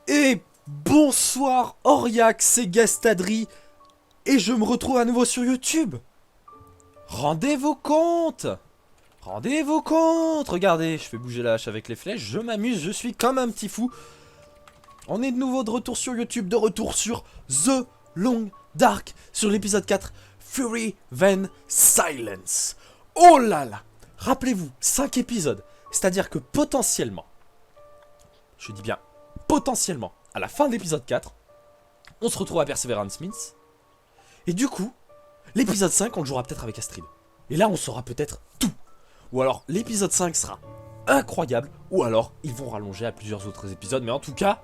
Et bonsoir Auriac, c'est Gastadri et je me retrouve à nouveau sur YouTube. Rendez-vous compte! Rendez-vous compte! Regardez, je fais bouger la hache avec les flèches, je m'amuse, je suis comme un petit fou. On est de nouveau de retour sur YouTube, de retour sur The Long Dark, sur l'épisode 4, Fury Then Silence. Oh là là! Rappelez-vous, 5 épisodes, c'est-à-dire que potentiellement, je dis bien potentiellement, à la fin de l'épisode 4, on se retrouve à Perseverance Smith. Et du coup, l'épisode 5, on le jouera peut-être avec Astrid. Et là, on saura peut-être tout. Ou alors, l'épisode 5 sera incroyable. Ou alors, ils vont rallonger à plusieurs autres épisodes. Mais en tout cas,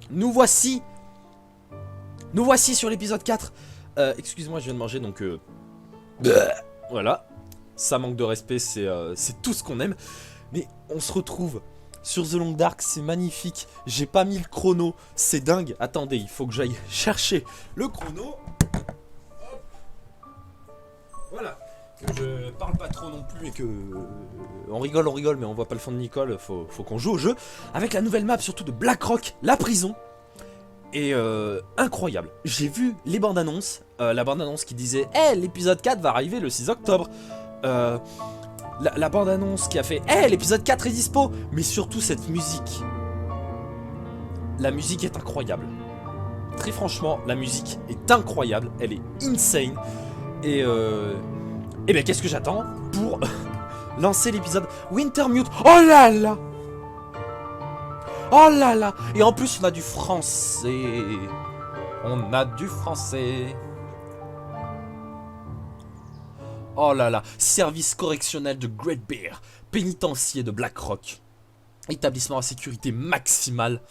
nous voici sur l'épisode 4. Excuse-moi, je viens de manger, donc... Voilà. Ça manque de respect, c'est tout ce qu'on aime. Mais on se retrouve sur The Long Dark, c'est magnifique. J'ai pas mis le chrono, c'est dingue. Attendez, il faut que j'aille chercher le chrono. Hop. Voilà. Que je parle pas trop non plus et que... on rigole, mais on voit pas le fond de Nicole. Faut qu'on joue au jeu. Avec la nouvelle map, surtout de Blackrock, la prison. Et incroyable. J'ai vu les bandes annonces. La bande annonce qui disait « Hey, l'épisode 4 va arriver le 6 octobre. » La bande-annonce qui a fait « Hey, l'épisode 4 est dispo !» Mais surtout cette musique. La musique est incroyable. Très franchement, la musique est incroyable. Elle est insane. Et ben qu'est-ce que j'attends pour lancer l'épisode Wintermute. Oh là là! Oh là là! Et en plus, on a du français. On a du français. Oh là là, service correctionnel de Great Bear, pénitencier de Blackrock, établissement à sécurité maximale.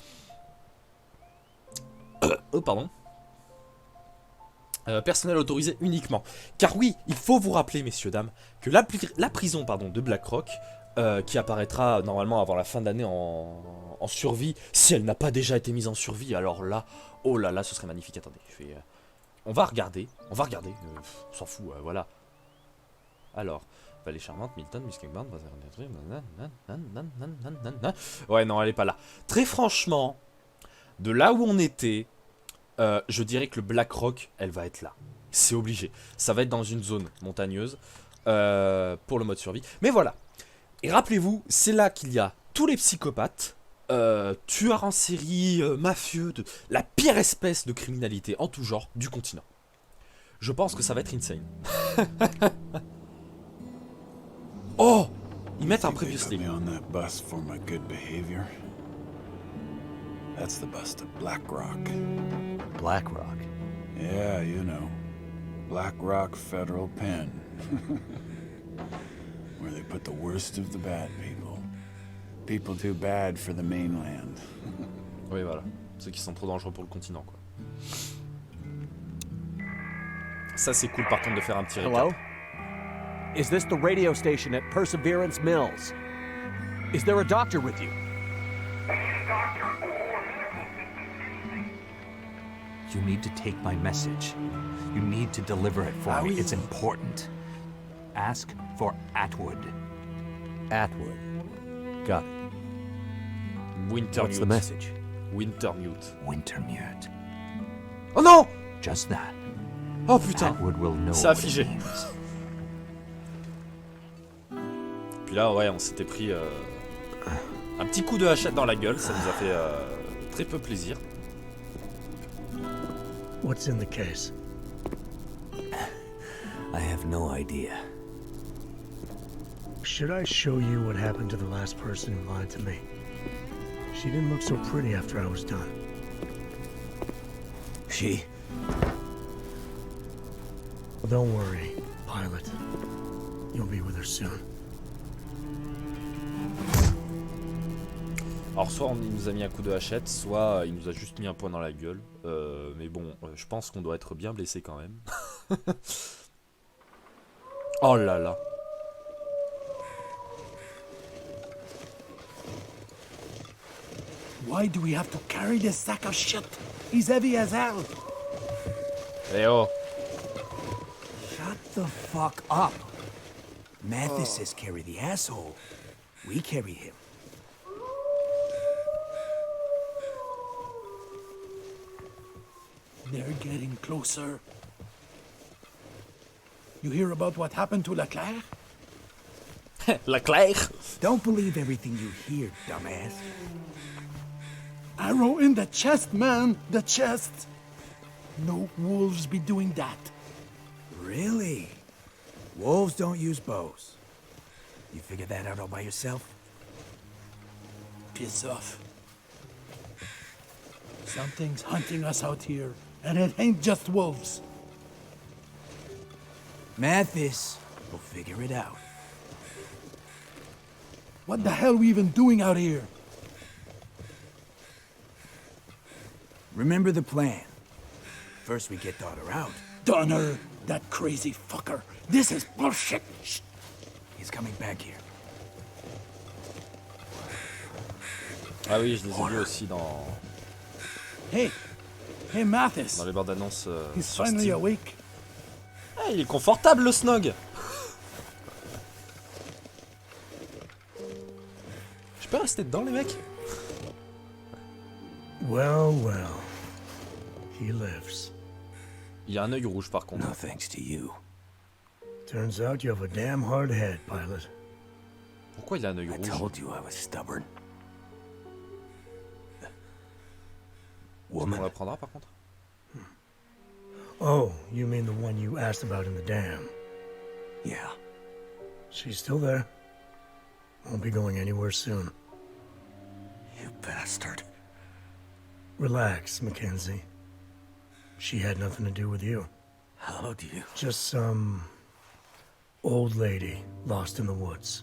Oh pardon. Personnel autorisé uniquement. Car oui, il faut vous rappeler, messieurs, dames, que la prison de Blackrock, qui apparaîtra normalement avant la fin d'année en survie, si elle n'a pas déjà été mise en survie, alors là, oh là là, ce serait magnifique. Attendez, on va regarder, on s'en fout, voilà. Alors, Vallée Charmante, Milton, Muskingbound, ouais, non, elle est pas là. Très franchement, de là où on était, je dirais que le Blackrock, elle va être là. C'est obligé. Ça va être dans une zone montagneuse pour le mode survie. Mais voilà. Et rappelez-vous, c'est là qu'il y a tous les psychopathes, tueurs en série, mafieux, de la pire espèce de criminalité en tout genre du continent. Je pense que ça va être insane. Oh! Ils mettent un previously. That's the bus to Blackrock. Blackrock? Yeah, you know. Blackrock Federal Pen. Where they put the worst of the bad people. People too bad for the mainland. Oui, voilà. Ceux qui sont trop dangereux pour le continent, quoi. Ça, c'est cool, par contre, de faire un petit récap. Hello? Is this the radio station at Perseverance Mills? Is there a doctor with you? You need to take my message. You need to deliver it for me. Oui. It's important. Ask for Atwood. Atwood. Got it. Wintermute. What's the message? Wintermute. Wintermute. Oh non! Just that. Oh putain! Atwood will know C'est what it affigé. means. Puis là, ouais, on s'était pris un petit coup de hachette dans la gueule. Ça nous a fait très peu plaisir. What's in the case? I have no idea. Should I show you what happened to the last person who lied to me? She didn't look so pretty after I was done. She? Well, don't worry, Pilot. You'll be with her soon. Alors soit il nous a mis un coup de hachette, soit il nous a juste mis un point dans la gueule. Mais bon, je pense qu'on doit être bien blessé quand même. Oh là là. Why do we have to carry this sack of shit? He's heavy as hell. Eh oh. Shut the fuck up. Mathis says carry the asshole. We carry him. They're getting closer. You hear about what happened to Leclerc? Leclerc. Don't believe everything you hear, dumbass. Arrow in the chest, man. The chest. No wolves be doing that. Really? Wolves don't use bows. You figured that out all by yourself? Piss off. Something's hunting us out here, and it ain't just wolves. Mathis will figure it out. What the hell we even doing out here? Remember the plan. First we get daughter out. Donner, that crazy fucker. This is bullshit. Shh. He's coming back here. Ah oui, je les ai vus aussi dans Hey, Mathis. les bandes annonces. He's Sur finally Steam. awake. Ah, il est confortable le snog. Je peux rester dedans les mecs? Well, well. He lives. Il y a un œil rouge par contre. No thanks to you. Turns out you have a damn hard head, pilot. Pourquoi il a un œil I rouge? told you I was stubborn. On Woman, la prendra par contre. Oh, you mean the one you asked about in the dam. yeah. She's still there. Won't be going anywhere soon. You bastard. Relax, Mackenzie. She had nothing to do with you. How do you... Just some old lady lost in the woods.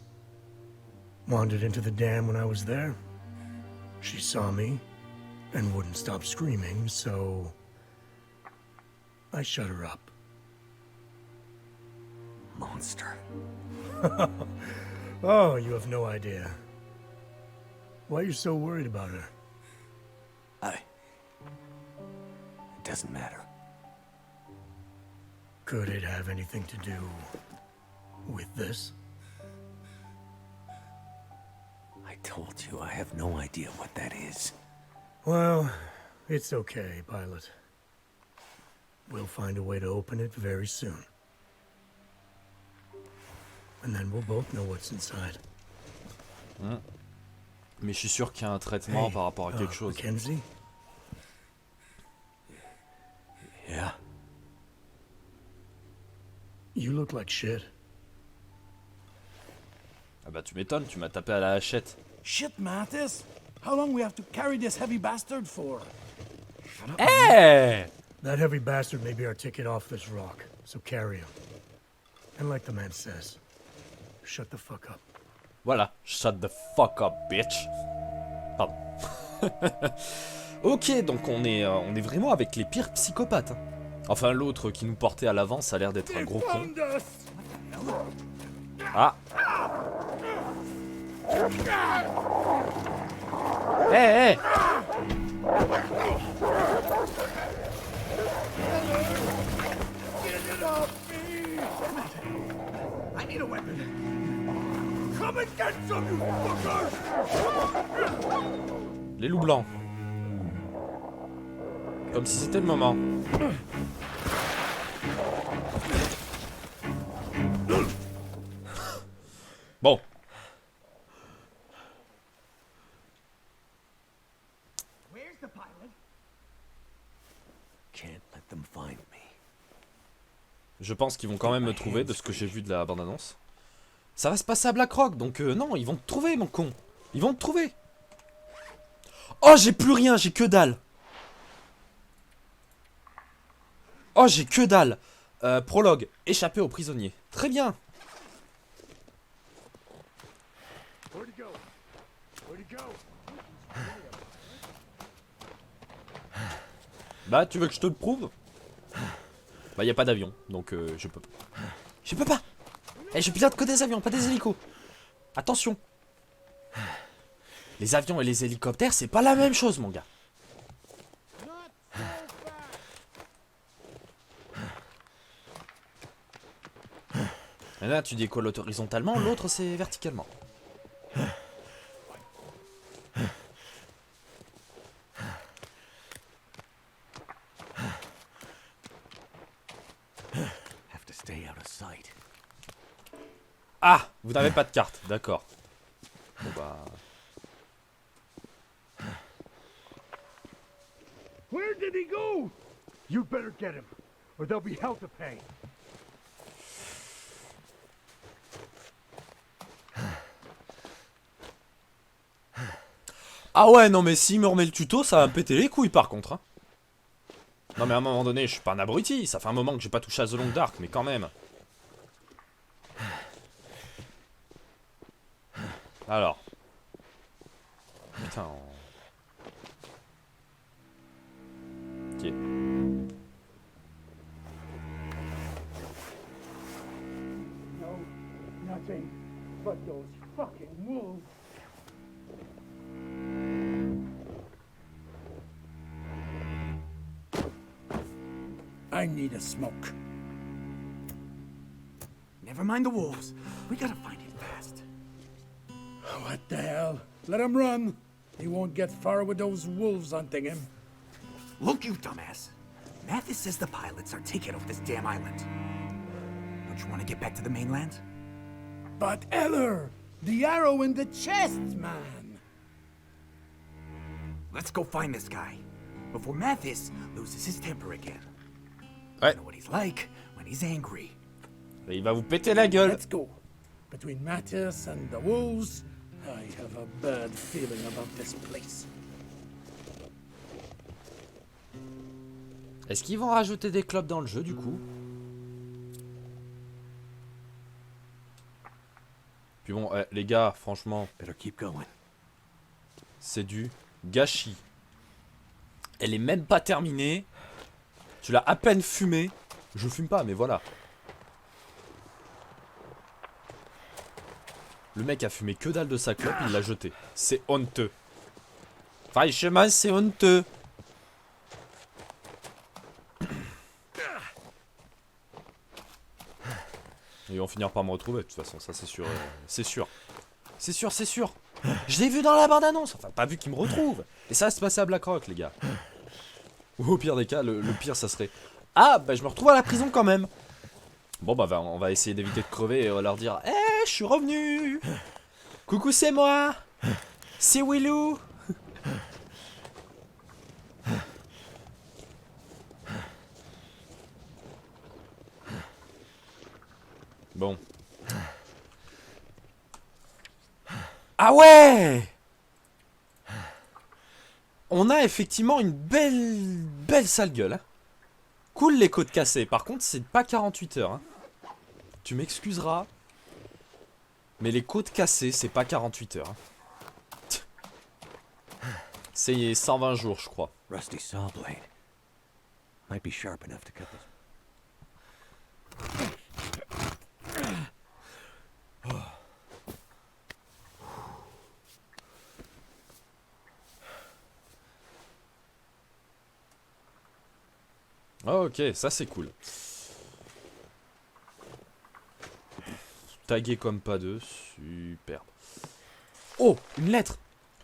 Wandered into the dam when I was there. She saw me and wouldn't stop screaming, so I shut her up. Monster. Oh, you have no idea. Why are you so worried about her? It doesn't matter. Could it have anything to do with this? I told you I have no idea what that is. Well, it's okay, pilot. We'll find a way to open it very soon. And then we'll both know what's inside. Mais je suis sûr qu'il y a un traitement Hey, par rapport à quelque chose. Mackenzie? Yeah? You look like shit. Ah bah tu m'étonnes, tu m'as tapé à la hachette. Shit, Mathis. How long we have to carry this heavy bastard for? Eh! That heavy bastard may be our ticket off this rock, so carry him. And like the man says, shut the fuck up. Voilà, shut the fuck up, bitch. Pardon. Ok, donc on est vraiment avec les pires psychopathes. Hein. Enfin, l'autre qui nous portait à l'avant, ça a l'air d'être un gros con. Ah. Eh, hey, I need a weapon. Come and get some, you fuckers! Les loups blancs. Comme si c'était le moment. Bon. Where's the pilot? Can't let them find me. Je pense qu'ils vont quand même me trouver de ce que j'ai vu de la bande-annonce. Ça va se passer à Black Rock, donc non, ils vont te trouver, mon con. Ils vont te trouver. Oh, j'ai plus rien, j'ai que dalle. Oh, j'ai que dalle. Prologue, échapper aux prisonniers. Très bien. Bah, tu veux que je te le prouve? Bah, y a pas d'avion, donc je peux pas. Je peux pas. Eh, je pilote que des avions, pas des hélicos. Attention. Les avions et les hélicoptères, c'est pas la même chose, mon gars. Et là, tu décolles horizontalement, l'autre c'est verticalement. Have to stay out of sight. Ah, vous n'avez pas de carte, d'accord. Bon bah... Where did he go? You better get him, or there'll be hell to pay. Ah ouais, non mais s'il me remet le tuto, ça va me péter les couilles par contre. Hein. Non mais à un moment donné, je suis pas un abruti. Ça fait un moment que j'ai pas touché à The Long Dark, mais quand même. Alors. Putain. Ok. No, nothing but those fucking wolves. I need a smoke. Never mind the wolves. We gotta find it fast. What the hell? Let him run. He won't get far with those wolves hunting him. Look, you dumbass. Mathis says the pilots are taken off this damn island. Don't you want to get back to the mainland? But Eller, the arrow in the chest, man. Let's go find this guy before Mathis loses his temper again. Ouais. I know what he's like when he's angry. Et il va vous péter la gueule. Let's go. Between Matthias and the wolves, I have a bad feeling about this place. Est-ce qu'ils vont rajouter des clopes dans le jeu du coup? Puis bon, les gars, franchement, Better keep going. c'est du gâchis. Elle est même pas terminée. Tu l'as à peine fumée. Je fume pas, mais voilà. Le mec a fumé que dalle de sa clope, il l'a jeté. C'est honteux. Franchement, c'est honteux. Ils vont finir par me retrouver, de toute façon, ça c'est sûr. C'est sûr. C'est sûr, c'est sûr. Je l'ai vu dans la bande-annonce. Enfin, pas vu qu'ils me retrouvent. Et ça va se passer à Blackrock, les gars. Ou au pire des cas, le pire, ça serait... Ah, bah je me retrouve à la prison quand même. Bon, bah on va essayer d'éviter de crever et on va leur dire... Eh, je suis revenu. Coucou, c'est moi. C'est Willou. Bon. Ah ouais! On a effectivement une belle sale gueule. Hein. Cool les côtes cassées. Par contre, c'est pas 48 heures. Hein. Tu m'excuseras. Mais les côtes cassées, c'est pas 48 heures. Hein. C'est 120 jours, je crois. Rusty saw blade. Might be sharp enough to cut this. Ok, ça c'est cool. Tagué comme pas deux, superbe. Oh, une lettre.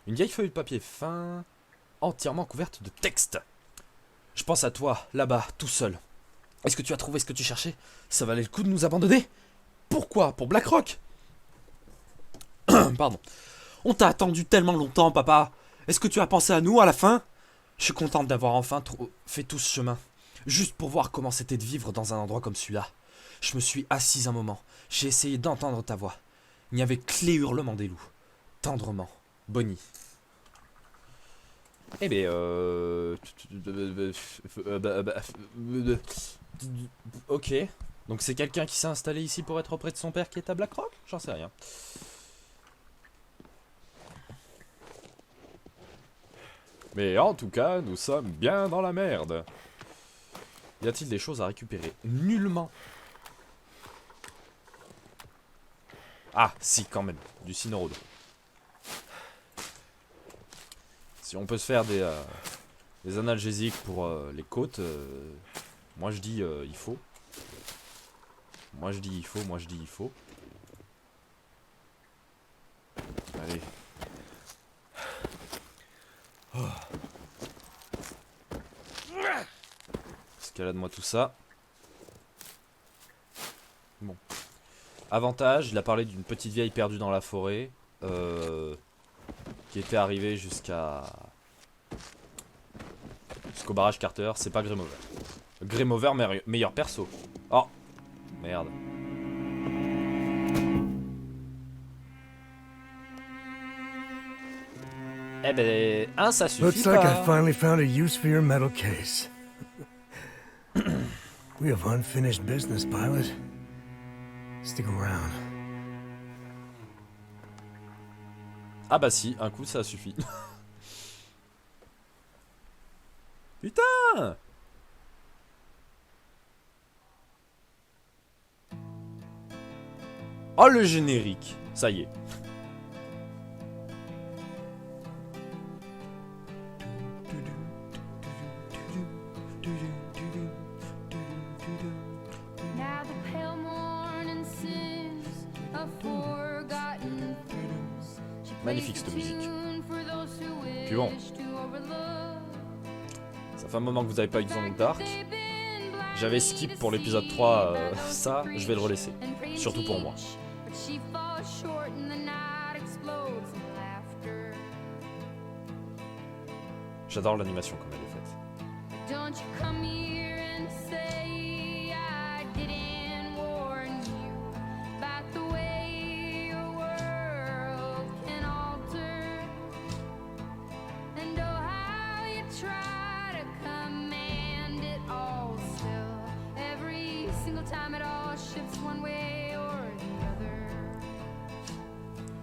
Une vieille feuille de papier fin, entièrement couverte de texte. Je pense à toi, là-bas, tout seul. Est-ce que tu as trouvé ce que tu cherchais? Ça valait le coup de nous abandonner? Pourquoi? Pour Blackrock? Pardon. On t'a attendu tellement longtemps, papa. Est-ce que tu as pensé à nous à la fin? Je suis contente d'avoir enfin fait tout ce chemin. Juste pour voir comment c'était de vivre dans un endroit comme celui-là. Je me suis assise un moment. J'ai essayé d'entendre ta voix. Il n'y avait que les hurlements des loups. Tendrement. Bonnie. Eh bien, ok. Donc c'est quelqu'un qui s'est installé ici pour être auprès de son père qui est à Blackrock? J'en sais rien. Mais en tout cas, nous sommes bien dans la merde. Y a-t-il des choses à récupérer? Nullement. Ah, si, quand même. Du Cinerode. Si on peut se faire des analgésiques pour les côtes, moi je dis il faut. Moi je dis il faut, moi je dis il faut. Allez. Oh. Escalade-moi tout ça. Bon. Avantage, il a parlé d'une petite vieille perdue dans la forêt. Qui était arrivée jusqu'au barrage Carter. C'est pas Game Over. Game Over, meilleur perso. Oh, merde. Eh ben, ça suffit Looks like I pas. finally found a use for your metal case. We have unfinished business, pilot. Stick around. Ah bah si, un coup ça suffit. Putain! Oh le générique, ça y est. Now the pale morning sings of forgotten things. She Magnifique plays cette a musique. tune for those who Puis bon. wish to overlook. Ça fait un moment que vous avez pas eu de Zone of Dark. They've been blind J'avais skip pour l'épisode 3, ça, je vais le relaisser. Surtout pour moi. But she falls short and the night explodes in laughter. J'adore l'animation comme elle est faite. Don't you come here and say I didn't warn you about the way your world can alter. And oh, how you try to command it all still. Every single time it all shifts one way or the other.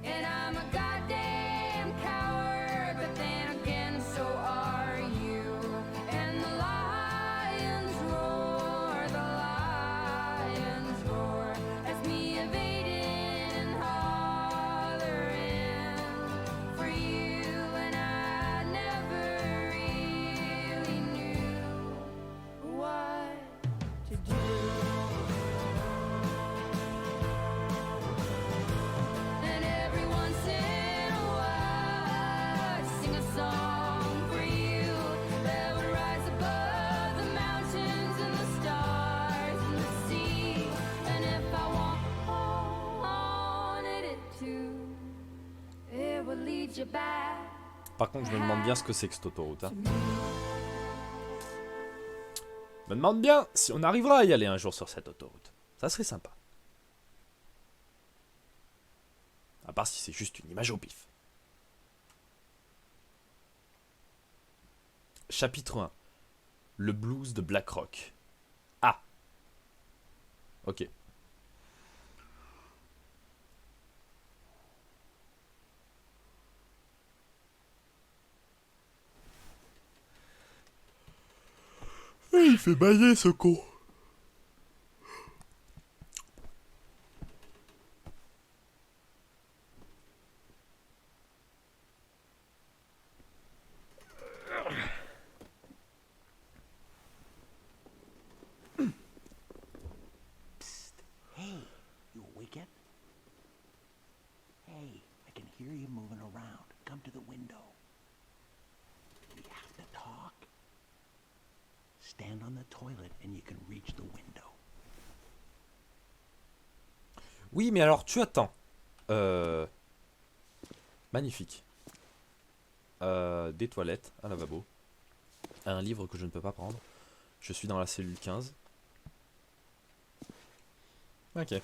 And I'm a goddamn coward, but then again, so are you. And the lions roar as me evading and hollering for you. And I never really knew what to do. And every once in a while I'd sing a song for you that would rise above the mountains and the stars and the sea. And if I wanted it to, it would lead you back. Par contre, je me demande bien ce que c'est que cette autoroute. Hein. Je me demande bien si on arrivera à y aller un jour sur cette autoroute. Ça serait sympa. À part si c'est juste une image au pif. Chapitre 1. Le blues de Black Rock. Ah. Ok. Il fait bailler ce con. Hey, you awake yet? Hey, I can hear you moving around. Come to the window. We have to talk. Stand on the toilet and you can reach the window. Oui, mais alors tu attends. Magnifique. Des toilettes, un lavabo, un livre que je ne peux pas prendre. Je suis dans la cellule 15. Ok.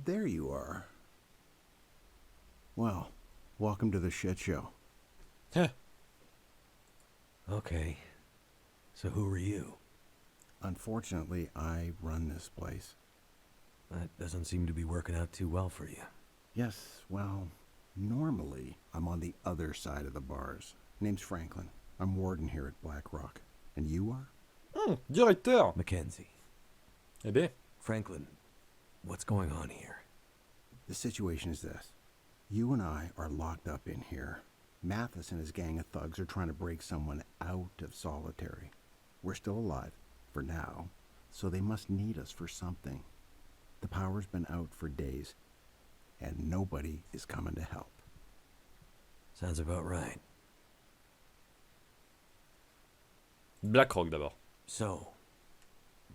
There you are. Well, welcome to the shit show. Okay. So who are you? Unfortunately, I run this place. That doesn't seem to be working out too well for you. Yes, well, normally I'm on the other side of the bars. Name's Franklin. I'm warden here at Black Rock. And you are? Directeur. Mackenzie. Eh ben. Franklin, what's going on here? The situation is this. You and I are locked up in here. Mathis and his gang of thugs are trying to break someone out of solitary. We're still alive, for now, so they must need us for something. The power's been out for days, and nobody is coming to help. Sounds about right. Blackrock d'abord. So,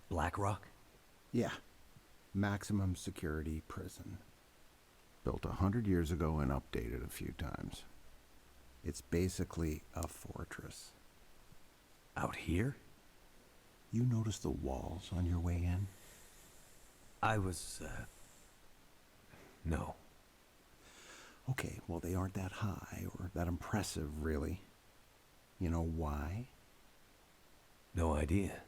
Black Rock? Yeah. Maximum security prison. Built 100 years ago and updated a few times. It's basically a fortress. Out here? You notice the walls on your way in? I was, no. Okay, well, they aren't that high or that impressive, really. You know why? No idea.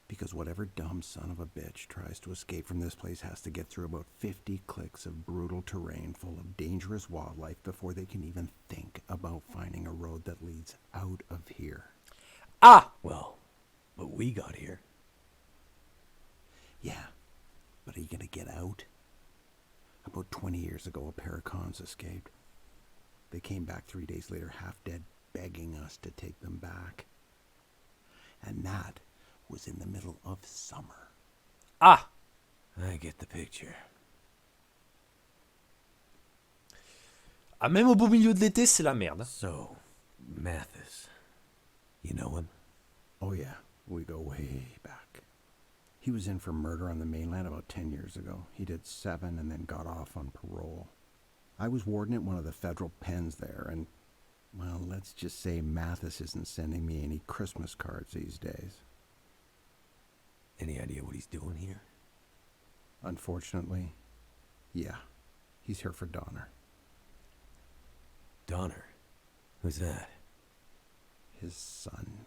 Because whatever dumb son of a bitch tries to escape from this place has to get through about 50 clicks of brutal terrain full of dangerous wildlife before they can even think about finding a road that leads out of here. Ah! Well, but we got here. Yeah, but are you gonna get out? About 20 years ago, a pair of cons escaped. They came back 3 days later, half dead, begging us to take them back. And that was in the middle of summer. Ah! I get the picture. Ah, même au beau milieu de l'été, c'est la merde. So, Mathis. You know him? Oh yeah, we go way back. He was in for murder on the mainland about 10 years ago. He did 7 and then got off on parole. I was warden at one of the federal pens there, and, well, let's just say Mathis isn't sending me any Christmas cards these days. Any idea what he's doing here? Unfortunately, yeah. He's here for Donner. Donner? Who's that? His son.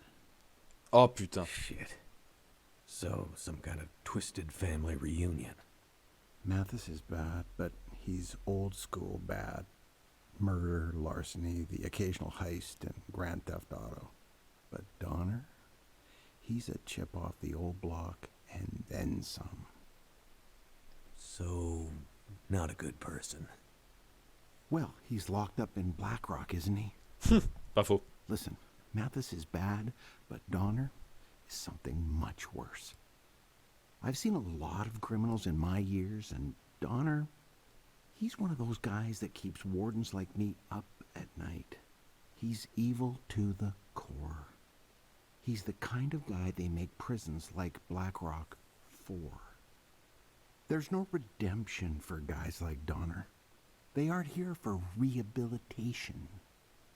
Oh putain. Shit. So, some kind of twisted family reunion. Mathis is bad, but he's old school bad. Murder, larceny, the occasional heist, and Grand Theft Auto. But Donner? He's a chip off the old block, and then some. So, not a good person. Well, he's locked up in Black Rock, isn't he? Pas faux. Listen, Mathis is bad, but Donner is something much worse. I've seen a lot of criminals in my years, and Donner, he's one of those guys that keeps wardens like me up at night. He's evil to the core. He's the kind of guy they make prisons like Black Rock for. There's no redemption for guys like Donner. They aren't here for rehabilitation.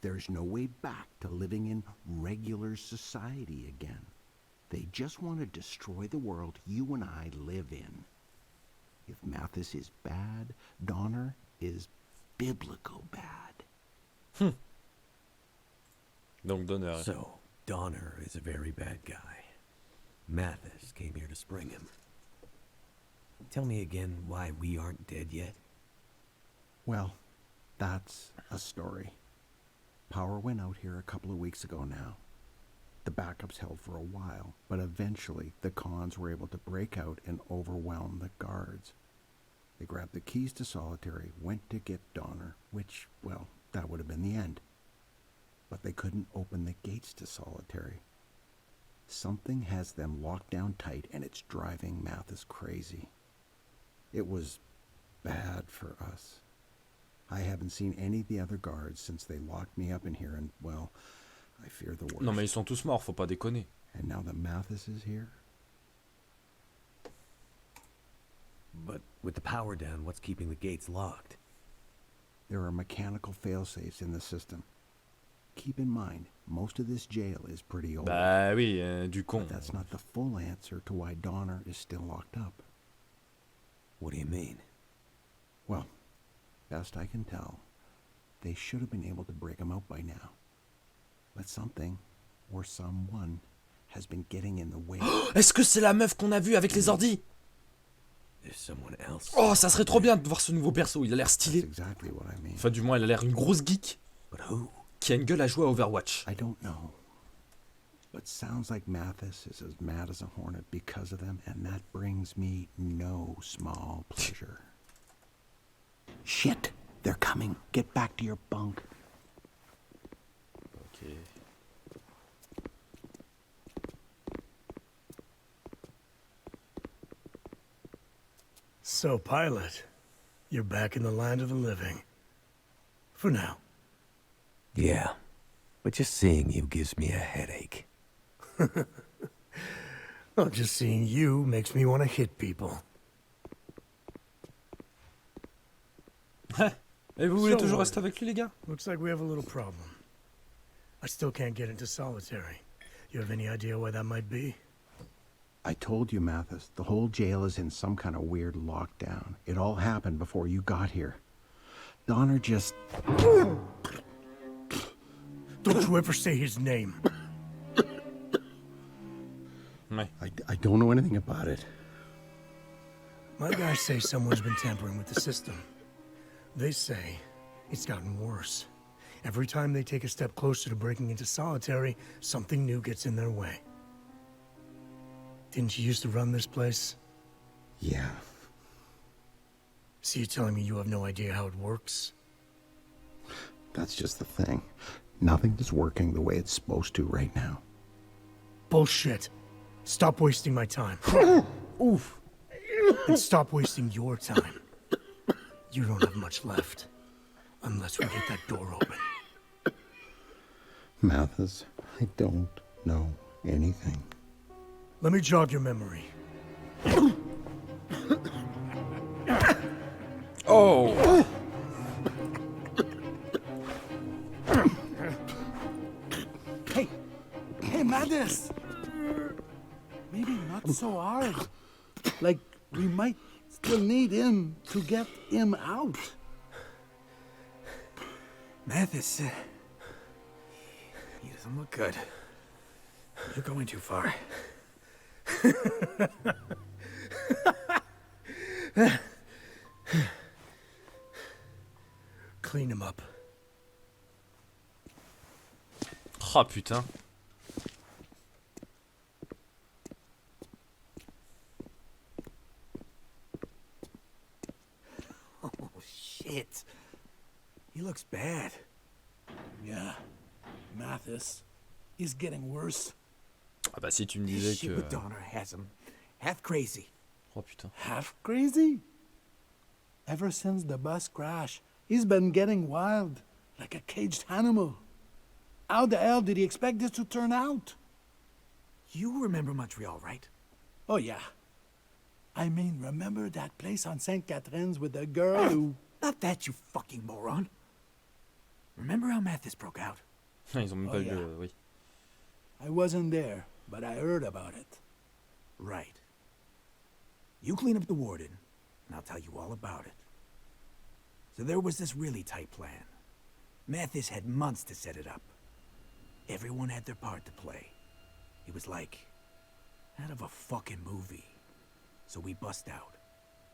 There's no way back to living in regular society again. They just want to destroy the world you and I live in. If Mathis is bad, Donner is biblical bad. Donc Donner. So, Donner is a very bad guy. Mathis came here to spring him. Tell me again why we aren't dead yet? Well, that's a story. Power went out here a couple of weeks ago now. The backups held for a while, but eventually the cons were able to break out and overwhelm the guards. They grabbed the keys to Solitary, went to get Donner, which, well, that would have been the end. But they couldn't open the gates to Solitary. Something has them locked down tight, and it's driving Mathis crazy. It was bad for us. I haven't seen any of the other guards since they locked me up in here, and, well, I fear the worst. Non mais ils sont tous morts, faut pas déconner. And now that Mathis is here? But with the power down, what's keeping the gates locked? There are mechanical failsafes in the system. Keep in mind, most of this jail is pretty old. Bah oui, du con. But that's not the full answer to why Donner is still locked up. What do you mean? Well, best I can tell, they should have been able to break him out by now. But something, or someone, has been getting in the way. Est-ce que c'est la meuf qu'on a vue avec les ordis? There's someone else. Oh, ça serait trop bien de voir ce nouveau perso, il a l'air That's stylé. exactly what I mean. Enfin, du moins, elle a l'air une grosse geek But who? qui a une gueule à jouer à Overwatch. I don't know. But sounds like Mathis is as mad as a hornet because of them, and that brings me no small pleasure. Shit! They're coming. Get back to your bunk. Ok. So, pilot, you're back in the land of the living. For now. Yeah. But just seeing you gives me a headache. Well, just seeing you makes me want to hit people. Et vous voulez So toujours what? rester avec lui, les gars? Looks like we have a little problem. I still can't get into solitary. You have any idea why that might be? I told you, Mathis, the whole jail is in some kind of weird lockdown. It all happened before you got here. Donner just... Don't you ever say his name. Ouais. I don't know anything about it. My guys say someone's been tampering with the system. They say it's gotten worse. Every time they take a step closer to breaking into solitary, something new gets in their way. Didn't you used to run this place? Yeah. So you're telling me you have no idea how it works? That's just the thing. Nothing is working the way it's supposed to right now. Bullshit. Stop wasting my time. Ouf. And stop wasting your time. You don't have much left. Unless we get that door open. Mathis, I don't know anything. Let me jog your memory. Oh. Hey, Mathis! Maybe not so hard. Like, we might still need him to get him out. Mathis, he doesn't look good. You're going too far. Clean him up. Oh putain. Oh, shit. He looks bad. Yeah, Mathis. He's getting worse. Ah bah si tu me This disais shit que... with Donner has him half crazy. Oh putain. Half crazy? Ever since the bus crash, he's been getting wild, like a caged animal. How the hell did he expect this to turn out? You remember Montreal, right? Oh, yeah. I mean, remember that place on St. Catherine's with the girl who... Not that, you fucking moron. Remember how Mathis broke out? Ils ont même Oh, pas eu yeah. le... Oui. I wasn't there, but I heard about it. Right. You clean up the warden, and I'll tell you all about it. So there was this really tight plan. Mathis had months to set it up. Everyone had their part to play. It was like out of a fucking movie. So we bust out,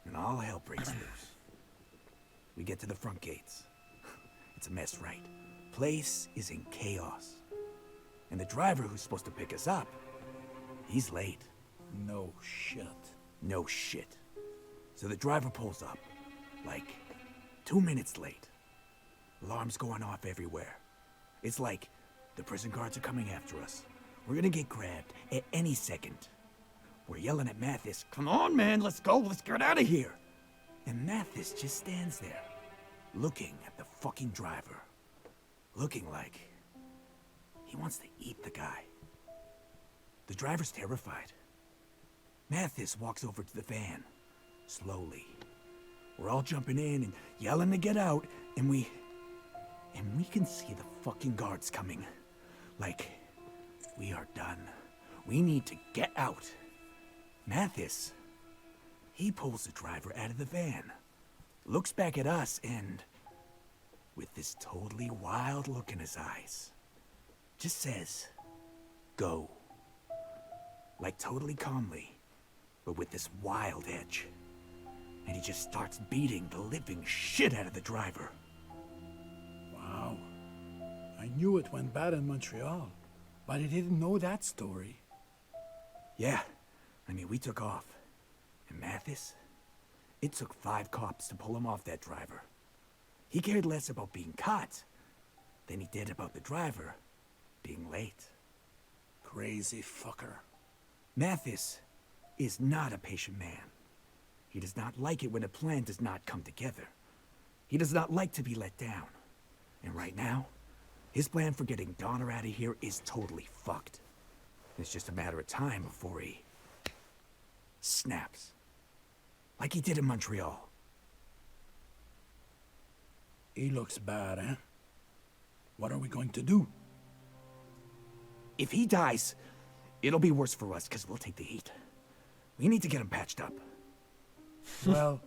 and all hell breaks loose. We get to the front gates. It's a mess, right? Place is in chaos. And the driver who's supposed to pick us up, he's late. No shit. No shit. So the driver pulls up, like 2 minutes late. Alarms going off everywhere. It's like the prison guards are coming after us. We're gonna get grabbed at any second. We're yelling at Mathis, "Come on, man, let's go, let's get out of here." And Mathis just stands there, looking at the fucking driver. Looking like he wants to eat the guy. The driver's terrified. Mathis walks over to the van, slowly. We're all jumping in and yelling to get out, and we can see the fucking guards coming. Like, we are done. We need to get out. Mathis, he pulls the driver out of the van, looks back at us, and with this totally wild look in his eyes, just says, "Go." Like totally calmly, but with this wild edge. And he just starts beating the living shit out of the driver. Wow. I knew it went bad in Montreal, but I didn't know that story. Yeah, I mean, we took off. And Mathis, it took 5 cops to pull him off that driver. He cared less about being caught than he did about the driver being late. Crazy fucker. Mathis is not a patient man. He does not like it when a plan does not come together. He does not like to be let down. And right now, his plan for getting Donner out of here is totally fucked. It's just a matter of time before he snaps. Like he did in Montreal. He looks bad, eh? What are we going to do? If he dies, it'll be worse for us because we'll take the heat. We need to get him patched up. Well,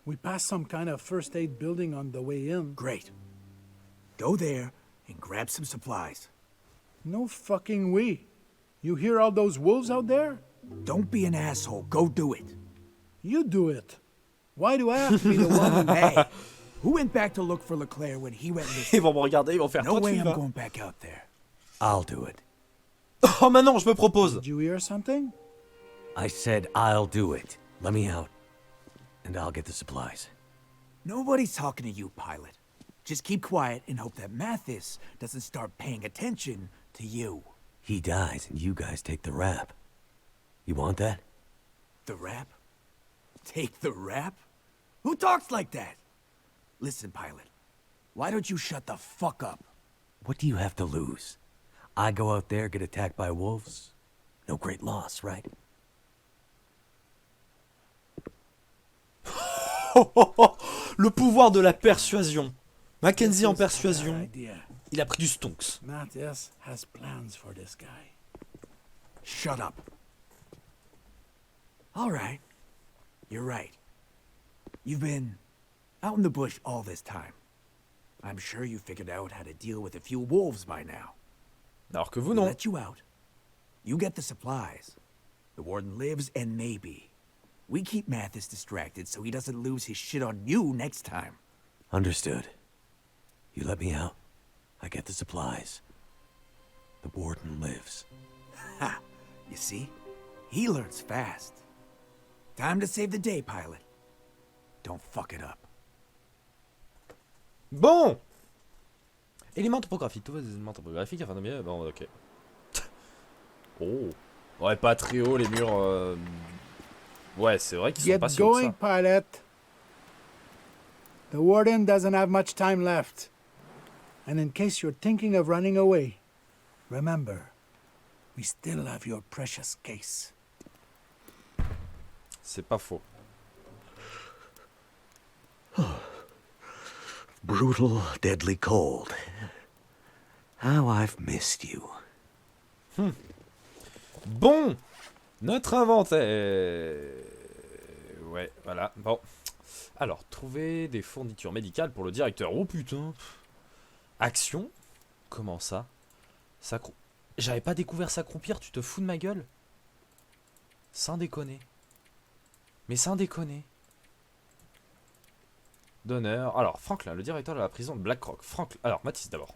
we passed some kind of first aid building on the way in. Great. Go there and grab some supplies. No fucking way. You hear all those wolves out there? Don't be an asshole. Go do it. You do it. Why do I have to be the one who... Hey, who went back to look for Leclerc when he went Ils missing? vont me regarder, ils vont faire No toi way tu I'm vas. going back out there. I'll do it. Oh maintenant je me propose. Did you hear something? I said I'll do it. Let me out. And I'll get the supplies. Nobody's talking to you, pilot. Just keep quiet and hope that Mathis doesn't start paying attention to you. He dies and you guys take the rap. You want that? The rap? Take the rap? Who talks like that? Listen, pilot. Why don't you shut the fuck up? What do you have to lose? I go out there, get attacked by wolves? No great loss, right? Le pouvoir de la persuasion. Mackenzie en This is a bad persuasion. idea. Il a pris du stonks. Matthias has plans for this guy. Shut up. All right. You're right. You've been out in the bush all this time. I'm sure you figured out how to deal with a few wolves by now. Alors que vous We non. let you out. You get the supplies. The warden lives, and maybe we keep Mathis distracted so he doesn't lose his shit on you next time. Understood. You let me out. I get the supplies. The warden lives. Ha! You see? He learns fast. Time to save the day, pilot. Don't fuck it up. Bon. Éléments topographiques. Tous les éléments topographiques afin de bien... Bon, ok. Oh. Ouais, pas très haut, les murs... Ouais, c'est vrai qu'ils sont Get pas si hauts que going, ça. pilot. The warden doesn't have much time left. And in case you're thinking of running away, remember, we still have your precious case. C'est pas faux. Brutal, deadly cold. How I've missed you. Bon. Notre inventaire. Ouais, voilà. Bon. Alors, trouver des fournitures médicales pour le directeur. Oh putain. Action. Comment ça? J'avais pas découvert s'accroupir, tu te fous de ma gueule? Sans déconner. Mais sans déconner. D'honneur. Alors, Franklin, le directeur de la prison de Black Rock. Alors, Mathis d'abord.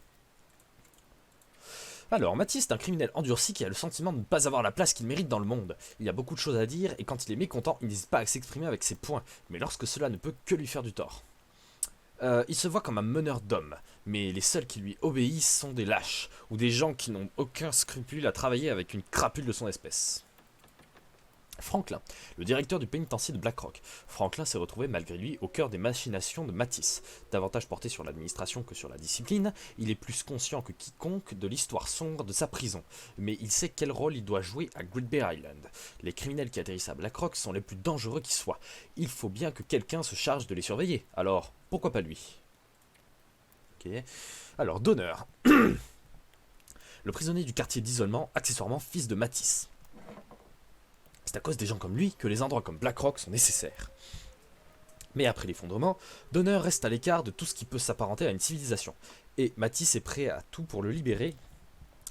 Alors, Mathis est un criminel endurci qui a le sentiment de ne pas avoir la place qu'il mérite dans le monde. Il a beaucoup de choses à dire et quand il est mécontent, il n'hésite pas à s'exprimer avec ses poings, mais lorsque cela ne peut que lui faire du tort. Il se voit comme un meneur d'hommes, mais les seuls qui lui obéissent sont des lâches, ou des gens qui n'ont aucun scrupule à travailler avec une crapule de son espèce. Franklin, le directeur du pénitencier de Black Rock. Franklin s'est retrouvé malgré lui au cœur des machinations de Mathis. Davantage porté sur l'administration que sur la discipline, il est plus conscient que quiconque de l'histoire sombre de sa prison. Mais il sait quel rôle il doit jouer à Great Bear Island. Les criminels qui atterrissent à Black Rock sont les plus dangereux qui soient. Il faut bien que quelqu'un se charge de les surveiller. Alors, pourquoi pas lui? Ok. Alors, d'honneur. Le prisonnier du quartier d'isolement, accessoirement fils de Mathis. C'est à cause des gens comme lui que les endroits comme Black Rock sont nécessaires. Mais après l'effondrement, Donner reste à l'écart de tout ce qui peut s'apparenter à une civilisation. Et Mathis est prêt à tout pour le libérer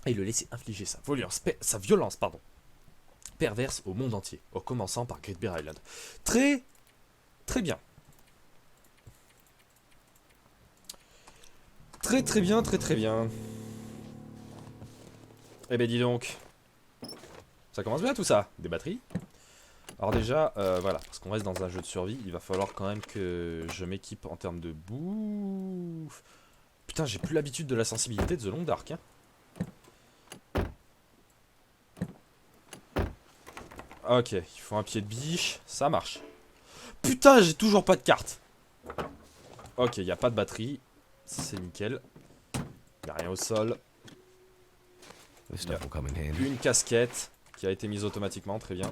et le laisser infliger sa violence perverse au monde entier, en commençant par Great Bear Island. Très bien. Très bien. Eh ben dis donc. Ça commence bien tout ça. Des batteries. Alors déjà, voilà, parce qu'on reste dans un jeu de survie, il va falloir quand même que je m'équipe en termes de bouffe. Putain, j'ai plus l'habitude de la sensibilité de The Long Dark. Hein. Ok, il faut un pied de biche, ça marche. Putain, j'ai toujours pas de carte. Ok, il n'y a pas de batterie. C'est nickel. Il n'y a rien au sol. This stuff will come in handy. Une casquette. qui a été mise automatiquement, très bien.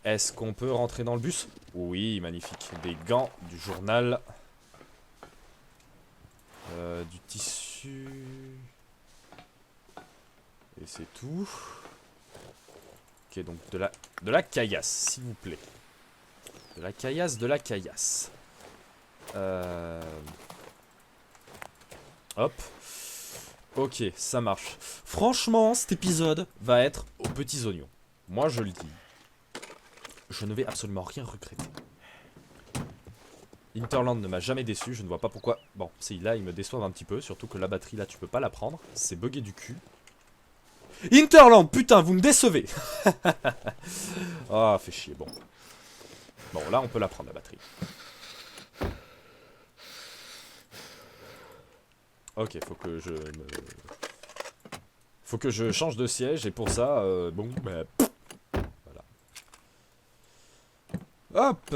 Est-ce qu'on peut rentrer dans le bus? Oui, magnifique. Des gants, du journal. Du tissu. Et c'est tout. Ok, donc de la caillasse, s'il vous plaît. De la caillasse, de la caillasse. Hop. Ok, ça marche. Franchement, cet épisode va être aux petits oignons. Moi, je le dis. Je ne vais absolument rien regretter. Hinterland ne m'a jamais déçu, je ne vois pas pourquoi... Bon, si, là, ils me déçoivent un petit peu, surtout que la batterie, là, tu peux pas la prendre. C'est bugué du cul. Hinterland, putain, vous me décevez. Ah, fait chier, bon. Bon, là, on peut la prendre, la batterie. Ok, faut que je change de siège, et pour ça, bon, bah... Voilà. Hop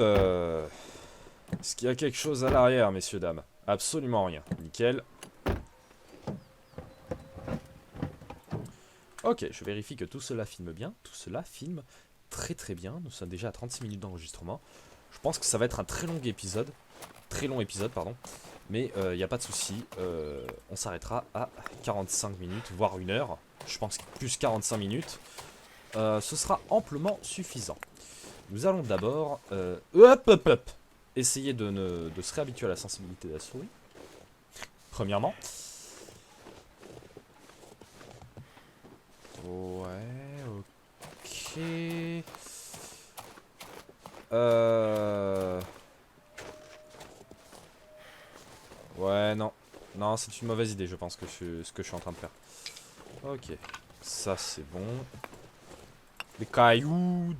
Est-ce qu'il y a quelque chose à l'arrière, messieurs, dames? Absolument rien. Nickel. Ok, je vérifie que tout cela filme bien. Tout cela filme très très bien. Nous sommes déjà à 36 minutes d'enregistrement. Je pense que ça va être un très long épisode. Très long épisode, pardon. Mais il n'y a pas de souci. On s'arrêtera à 45 minutes, voire 1 heure. Je pense que plus 45 minutes. Ce sera amplement suffisant. Nous allons d'abord... hop essayer de se réhabituer à la sensibilité de la souris. Premièrement. Ouais, ok. Ouais, non. Non, c'est une mauvaise idée, je pense, ce que je suis en train de faire. Ok. Ça, c'est bon. Des cailloux,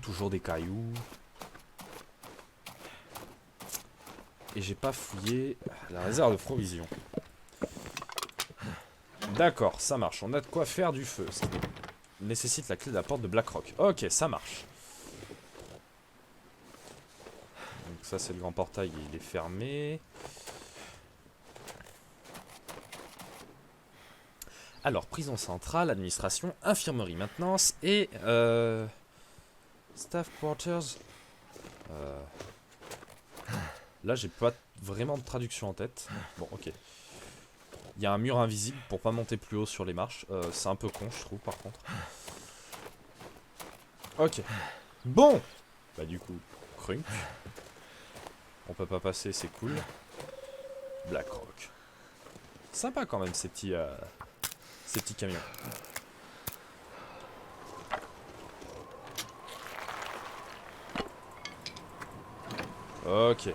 toujours des cailloux. Et j'ai pas fouillé la réserve de provisions. D'accord, ça marche. On a de quoi faire du feu. Ça nécessite la clé de la porte de Blackrock. Ok, ça marche. Donc ça, c'est le grand portail, il est fermé. Alors, prison centrale, administration, infirmerie, maintenance et... staff quarters. Là, j'ai pas vraiment de traduction en tête. Bon, ok. Il y a un mur invisible pour pas monter plus haut sur les marches. C'est un peu con, je trouve, par contre. Ok. Bon. Bah, du coup, crunk. On peut pas passer, c'est cool. Blackrock. Sympa quand même, ces petits camions. Ok.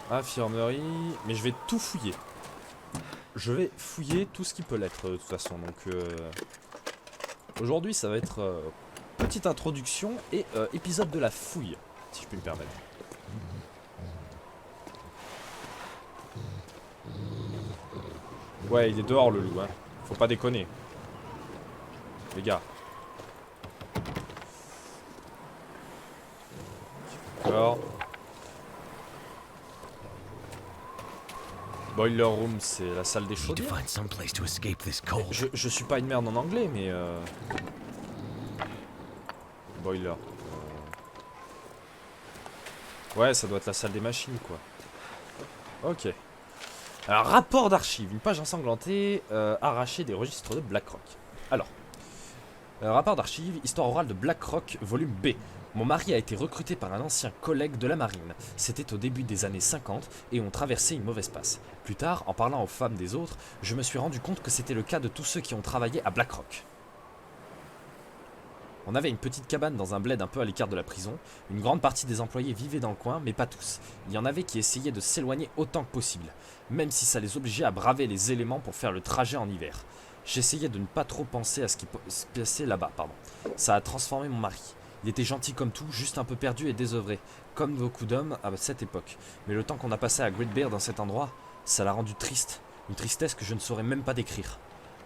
Infirmerie. Mais je vais tout fouiller. Je vais fouiller tout ce qui peut l'être de toute façon. Donc aujourd'hui ça va être petite introduction et épisode de la fouille, si je puis me permettre. Ouais, il est dehors le loup, hein. Faut pas déconner. Les gars. D'accord. Boiler room, c'est la salle des chaudières. Je suis pas une merde en anglais, mais boiler. Ouais, ça doit être la salle des machines, quoi. Ok. Alors, rapport d'archives, une page ensanglantée, arrachée des registres de Blackrock. Alors, rapport d'archives, histoire orale de Blackrock, volume B. Mon mari a été recruté par un ancien collègue de la marine. C'était au début des années 50 et on traversait une mauvaise passe. Plus tard, en parlant aux femmes des autres, je me suis rendu compte que c'était le cas de tous ceux qui ont travaillé à Blackrock. On avait une petite cabane dans un bled un peu à l'écart de la prison. Une grande partie des employés vivaient dans le coin, mais pas tous. Il y en avait qui essayaient de s'éloigner autant que possible, même si ça les obligeait à braver les éléments pour faire le trajet en hiver. J'essayais de ne pas trop penser à ce qui se passait là-bas, pardon. Ça a transformé mon mari. Il était gentil comme tout, juste un peu perdu et désœuvré, comme beaucoup d'hommes à cette époque. Mais le temps qu'on a passé à Great Bear dans cet endroit, ça l'a rendu triste. Une tristesse que je ne saurais même pas décrire.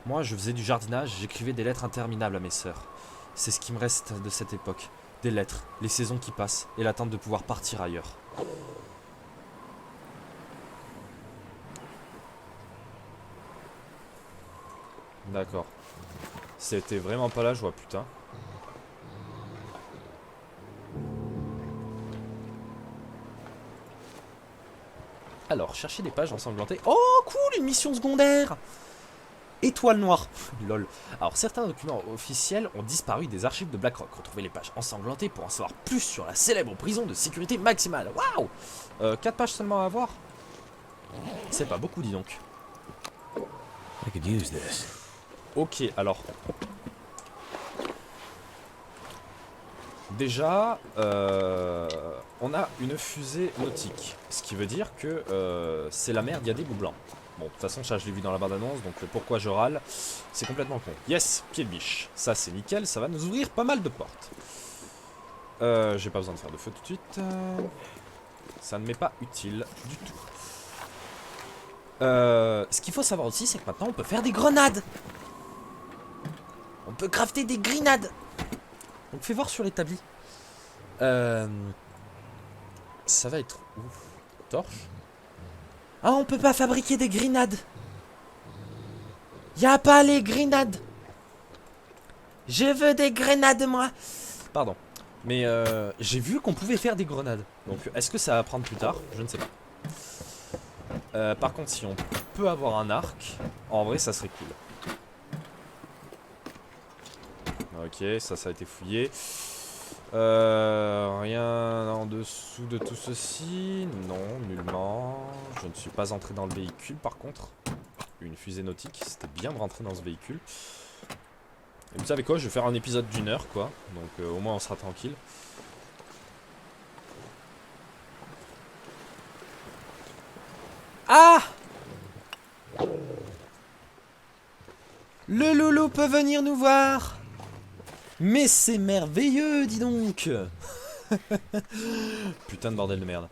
Moi, je faisais du jardinage, j'écrivais des lettres interminables à mes sœurs. C'est ce qui me reste de cette époque. Des lettres, les saisons qui passent, et l'attente de pouvoir partir ailleurs. D'accord. C'était vraiment pas la joie, putain. Alors, chercher des pages ensanglantées. Oh, cool, une mission secondaire! Étoile noire. Lol. Alors, certains documents officiels ont disparu des archives de Blackrock. Retrouvez les pages ensanglantées pour en savoir plus sur la célèbre prison de sécurité maximale. Waouh! 4 pages seulement à avoir? C'est pas beaucoup, dis donc. I could use this. Ok, alors. Déjà, on a une fusée nautique. Ce qui veut dire que c'est la merde, il y a des bouts blancs. Bon, de toute façon, ça je l'ai vu dans la bande-annonce, donc pourquoi je râle, c'est complètement con. Yes, pied de biche. Ça c'est nickel, ça va nous ouvrir pas mal de portes. J'ai pas besoin de faire de feu tout de suite. Ça ne m'est pas utile du tout. Ce qu'il faut savoir aussi, c'est que maintenant on peut faire des grenades. On peut crafter des grenades. Donc fais voir sur l'établi. Ça va être où? Torche? Ah, on peut pas fabriquer des grenades. Y a pas les grenades. Je veux des grenades, moi. Pardon. Mais j'ai vu qu'on pouvait faire des grenades. Donc est-ce que ça va prendre plus tard? Je ne sais pas. Par contre, si on peut avoir un arc, en vrai, ça serait cool. Ok, ça a été fouillé. Rien en dessous de tout ceci. Non, nullement. Je ne suis pas entré dans le véhicule, par contre. Une fusée nautique, c'était bien de rentrer dans ce véhicule. Et vous savez quoi, je vais faire un épisode d'1 heure, quoi. Donc au moins on sera tranquille. Ah! Le loulou peut venir nous voir. Mais c'est merveilleux, dis donc. Putain de bordel de merde.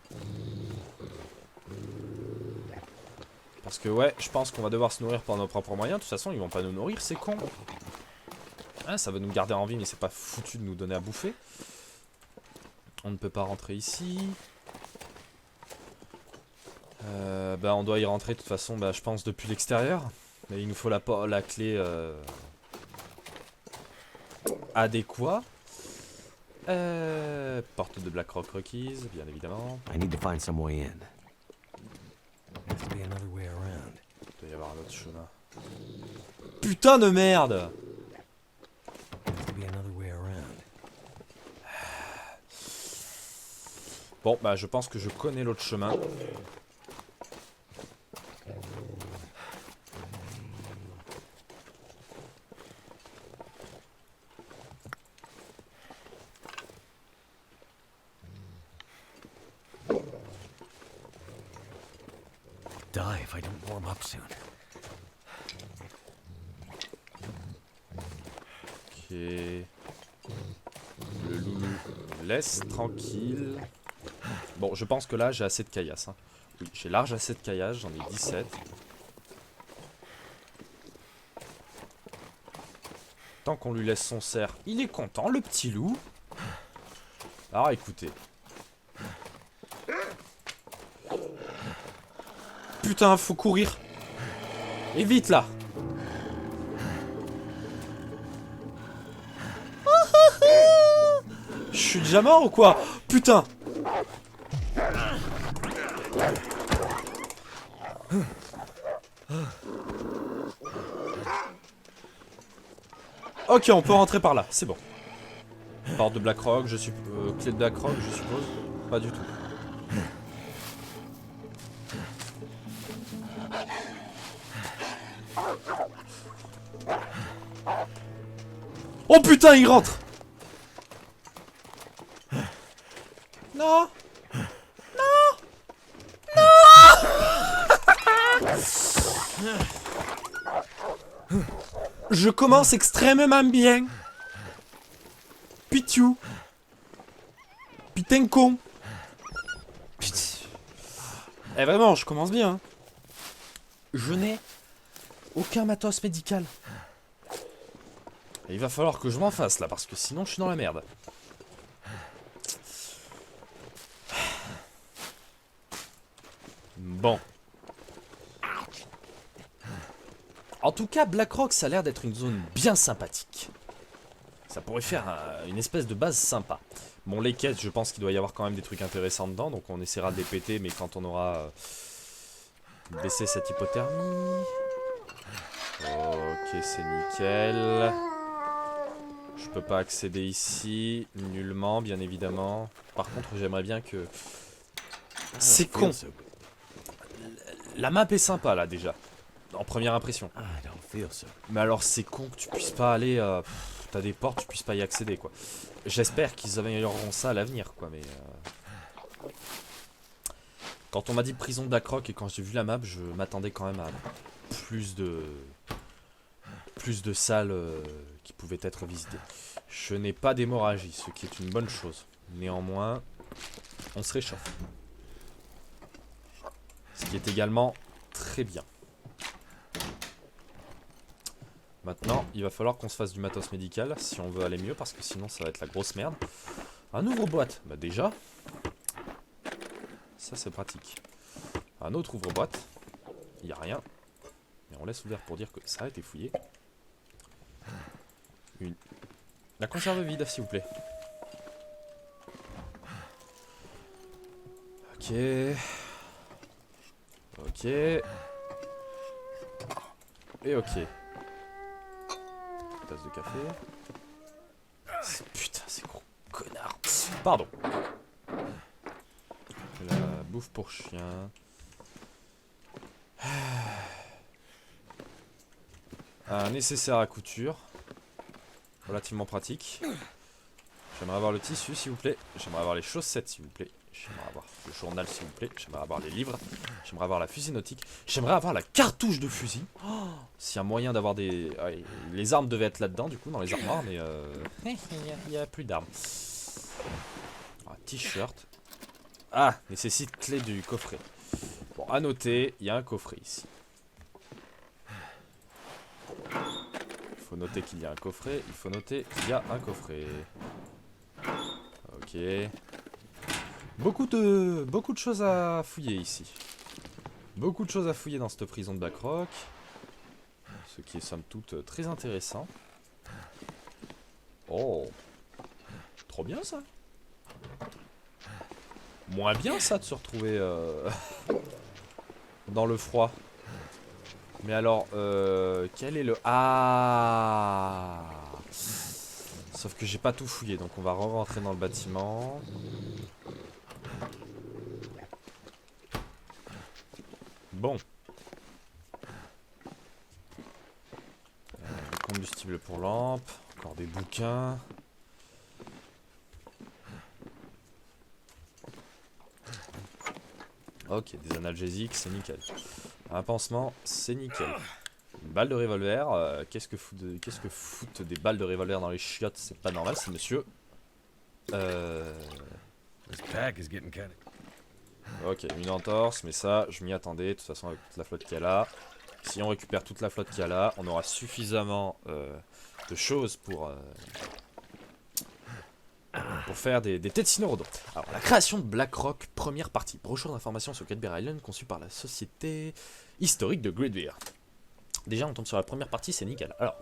Parce que ouais, je pense qu'on va devoir se nourrir par nos propres moyens. De toute façon, ils vont pas nous nourrir, c'est con. Ah, ça va nous garder en vie, mais c'est pas foutu de nous donner à bouffer. On ne peut pas rentrer ici. Bah on doit y rentrer de toute façon, bah, je pense depuis l'extérieur. Mais il nous faut la clé adéquat. Porte de Blackrock requise, bien évidemment. I need to find some way in. There has to be another way around. Il doit y avoir un autre chemin. Putain de merde! There has to be another way around. Bon, bah je pense que je connais l'autre chemin. Die if I don't warm up soon. Ok. Le loulou laisse tranquille. Bon, je pense que là j'ai assez de caillasse. Hein. Oui, j'ai large assez de caillasse, j'en ai 17. Tant qu'on lui laisse son cerf, il est content, le petit loup. Alors écoutez. Putain, faut courir. Et vite là. Je suis déjà mort ou quoi? Putain. Ok, on peut rentrer par là, c'est bon. Porte de Blackrock, je suis... clé de Blackrock, je suppose. Pas du tout. Oh putain, il rentre! Non! Non! Non! Je commence extrêmement bien. Pitou. Putain con. Putain. Eh vraiment, je commence bien. Hein. Je n'ai aucun matos médical. Et il va falloir que je m'en fasse là, parce que sinon je suis dans la merde. Bon. En tout cas, Blackrock, ça a l'air d'être une zone bien sympathique. Ça pourrait faire une espèce de base sympa. Bon, les quêtes, je pense qu'il doit y avoir quand même des trucs intéressants dedans, donc on essaiera de les péter, mais quand on aura baissé cette hypothermie. Ok, c'est nickel. Je peux pas accéder ici, nullement, bien évidemment. Par contre, j'aimerais bien que... C'est con. La map est sympa, là, déjà. En première impression. Mais alors, c'est con que tu puisses pas aller... T'as des portes, tu puisses pas y accéder, quoi. J'espère qu'ils amélioreront ça à l'avenir, quoi, mais... Quand on m'a dit prison de Blackrock et quand j'ai vu la map, je m'attendais quand même à plus de salles qui pouvaient être visitées. Je n'ai pas d'hémorragie, ce qui est une bonne chose. Néanmoins, on se réchauffe. Ce qui est également très bien. Maintenant, il va falloir qu'on se fasse du matos médical si on veut aller mieux, parce que sinon ça va être la grosse merde. Un ouvre-boîte, bah déjà. Ça c'est pratique. Un autre ouvre-boîte. Il n'y a rien. Mais on laisse ouvert pour dire que ça a été fouillé. La conserve vide, s'il vous plaît. Ok. Ok. Et ok. Tasse de café. Putain, c'est gros connard. Pardon. La bouffe pour chien. Un nécessaire à couture. Relativement pratique. J'aimerais avoir le tissu, s'il vous plaît. J'aimerais avoir les chaussettes, s'il vous plaît. J'aimerais avoir le journal, s'il vous plaît. J'aimerais avoir les livres. J'aimerais avoir la fusée nautique. J'aimerais avoir la cartouche de fusil. Oh, s'il y a moyen d'avoir des... Ouais, les armes devaient être là-dedans, du coup, dans les armoires, mais... il n'y a plus d'armes. Un t-shirt. Ah, nécessite clé du coffret. Bon, à noter, il y a un coffret ici. Il faut noter qu'il y a un coffret. Il faut noter qu'il y a un coffret. Ok. Beaucoup de choses à fouiller ici. Beaucoup de choses à fouiller dans cette prison de Blackrock. Ce qui est somme toute très intéressant. Oh. Trop bien ça. Moins bien ça de se retrouver dans le froid. Mais alors, quel est le... Ah, sauf que j'ai pas tout fouillé, donc on va re-rentrer dans le bâtiment. Bon. Du combustible pour lampe, encore des bouquins. Ok, des analgésiques, c'est nickel. Un pansement, c'est nickel. Une balle de revolver, qu'est-ce que foutent des balles de revolver dans les chiottes? C'est pas normal, c'est monsieur. Ok, une entorse, mais ça, je m'y attendais. De toute façon, avec toute la flotte qu'il y a là. Si on récupère toute la flotte qu'il y a là, on aura suffisamment de choses pour faire des Tetsinorodo. Alors, la création de Blackrock, première partie. Brochure d'informations sur Great Island conçue par la société historique de Great. Déjà, on tombe sur la première partie, c'est nickel. Alors,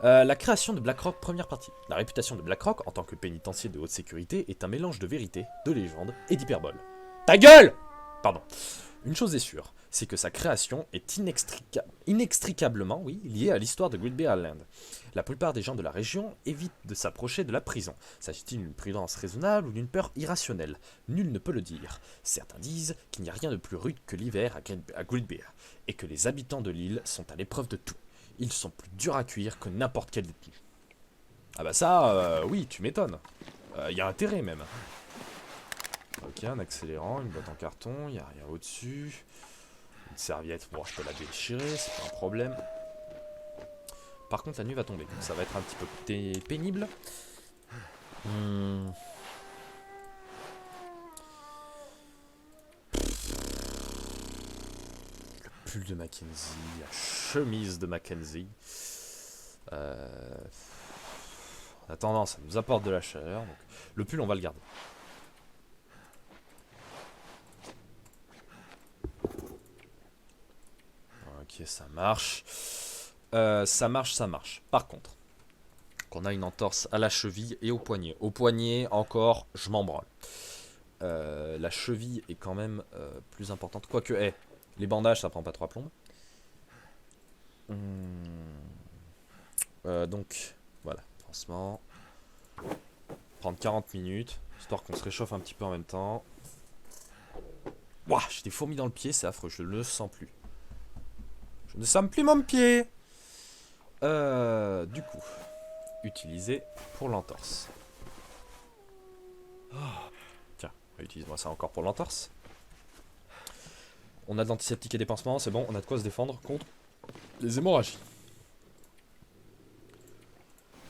la création de Blackrock, première partie. La réputation de Blackrock en tant que pénitencier de haute sécurité est un mélange de vérité, de légende et d'hyperbole. Ta gueule! Pardon. Une chose est sûre, c'est que sa création est inextricablement liée à l'histoire de Great Island. La plupart des gens de la région évitent de s'approcher de la prison. S'agit-il d'une prudence raisonnable ou d'une peur irrationnelle? Nul ne peut le dire. Certains disent qu'il n'y a rien de plus rude que l'hiver à Great Bear, et que les habitants de l'île sont à l'épreuve de tout. Ils sont plus durs à cuire que n'importe quel détenu. Ah bah ça, oui, tu m'étonnes. Y a intérêt même. Ok, un accélérant, une boîte en carton, il n'y a rien au-dessus. Une serviette, bon, je peux la déchirer, c'est pas un problème. Par contre, la nuit va tomber, donc ça va être un petit peu pénible. Le pull de Mackenzie, la chemise de Mackenzie. En attendant, ça nous apporte de la chaleur. Donc le pull, on va le garder. Ok, ça marche. Ça marche, ça marche. Par contre, qu'on a une entorse à la cheville et au poignet. Au poignet, encore, je m'en branle. La cheville est quand même plus importante. Quoique, les bandages, ça prend pas 3 plombes. Donc, voilà. Pansement. Prendre 40 minutes, histoire qu'on se réchauffe un petit peu en même temps. Ouah, j'ai des fourmis dans le pied, c'est affreux, je ne le sens plus. Je ne sens plus mon pied. Du coup, utiliser pour l'entorse. Oh. Tiens, utilise-moi ça encore pour l'entorse. On a de l'antiseptique et des pansements, c'est bon, on a de quoi se défendre contre les hémorragies.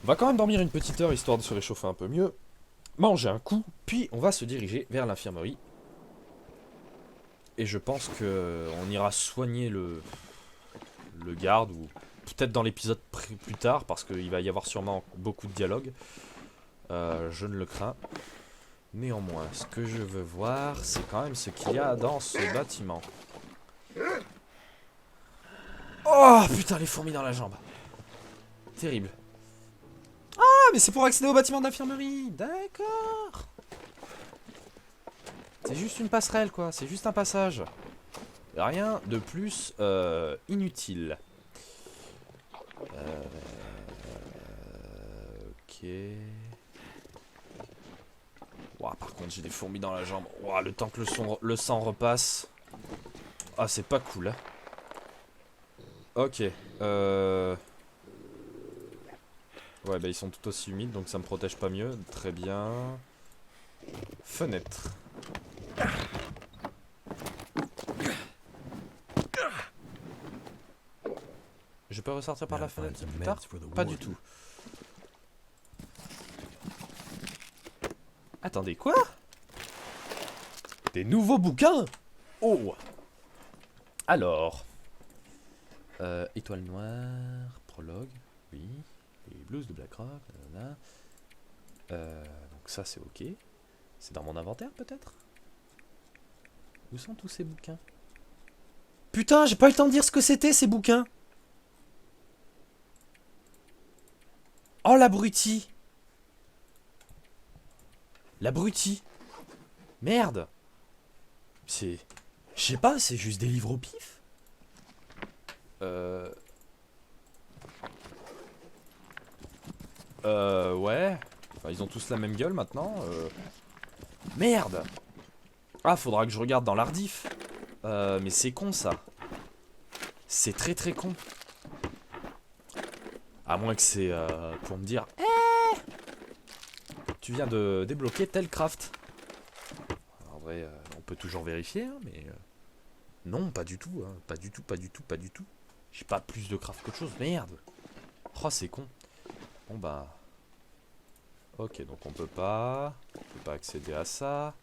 On va quand même dormir une petite heure histoire de se réchauffer un peu mieux. Manger un coup, puis on va se diriger vers l'infirmerie. Et je pense que on ira soigner le garde, ou peut-être dans l'épisode plus tard, parce qu'il va y avoir sûrement beaucoup de dialogue. Je ne le crains. Néanmoins, ce que je veux voir, c'est quand même ce qu'il y a dans ce bâtiment. Oh putain, les fourmis dans la jambe. Terrible. Ah, mais c'est pour accéder au bâtiment de l'infirmerie. D'accord. C'est juste une passerelle, quoi. C'est juste un passage. Rien de plus inutile. Ok. Ouah, par contre, j'ai des fourmis dans la jambe. Ouah, le temps que le sang repasse. Ah, c'est pas cool. Hein. Ok. Ouais, bah ils sont tout aussi humides, donc ça me protège pas mieux. Très bien. Fenêtre. Je peux ressortir par la fenêtre plus tard? Pas du tout. Attendez, quoi? Des nouveaux bouquins? Oh! Alors... Étoile noire, prologue, oui. Les blues de Black Rock, donc ça c'est ok. C'est dans mon inventaire peut-être? Où sont tous ces bouquins? Putain, j'ai pas eu le temps de dire ce que c'était ces bouquins! Oh l'abruti! L'abruti! Merde! C'est... Je sais pas, c'est juste des livres au pif? Ouais. Enfin, ils ont tous la même gueule maintenant. Merde! Ah, faudra que je regarde dans l'ardif. Mais c'est con ça. C'est très très con. À moins que c'est pour me dire tu viens de débloquer tel craft. En vrai, on peut toujours vérifier, hein, mais... non, pas du tout, hein. Pas du tout, pas du tout, pas du tout. J'ai pas plus de craft qu'autre chose, merde. Oh, c'est con. Bon bah... ok, donc on peut pas accéder à ça.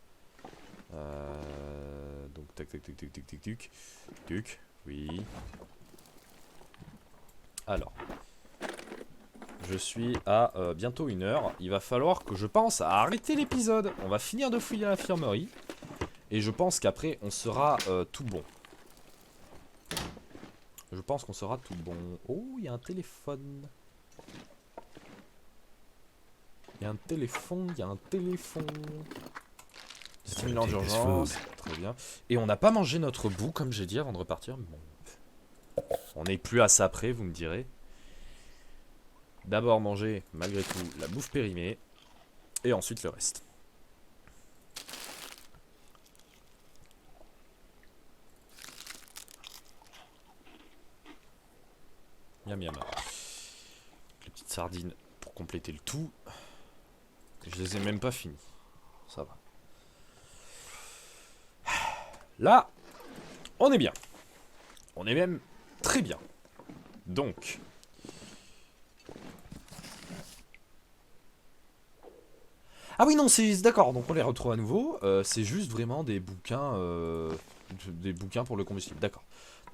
Donc tac tac tac tac tac tac tac. Tuc, oui. Alors... je suis à bientôt 1 heure. Il va falloir que je pense à arrêter l'épisode. On va finir de fouiller l'infirmerie. Et je pense qu'après on sera tout bon. Je pense qu'on sera tout bon. Oh, il y a un téléphone. Il y a un téléphone, il y a un téléphone. Stimulant d'urgence. Très bien. Et on n'a pas mangé notre bout, comme j'ai dit avant de repartir. Bon. On n'est plus à ça près, vous me direz. D'abord manger, malgré tout, la bouffe périmée. Et ensuite le reste. Miam miam. Les petites sardines pour compléter le tout. Je les ai même pas finis. Ça va. Là, on est bien. On est même très bien. Donc... ah oui, non, c'est d'accord, donc on les retrouve à nouveau. C'est juste vraiment des bouquins pour le combustible, d'accord.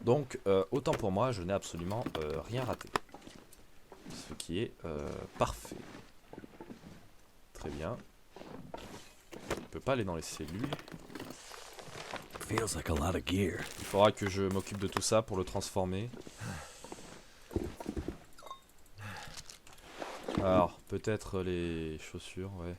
Donc, autant pour moi, je n'ai absolument rien raté. Ce qui est parfait. Très bien. Je ne peux pas aller dans les cellules. Feels like a lot of gear. Il faudra que je m'occupe de tout ça pour le transformer. Alors, peut-être les chaussures, ouais.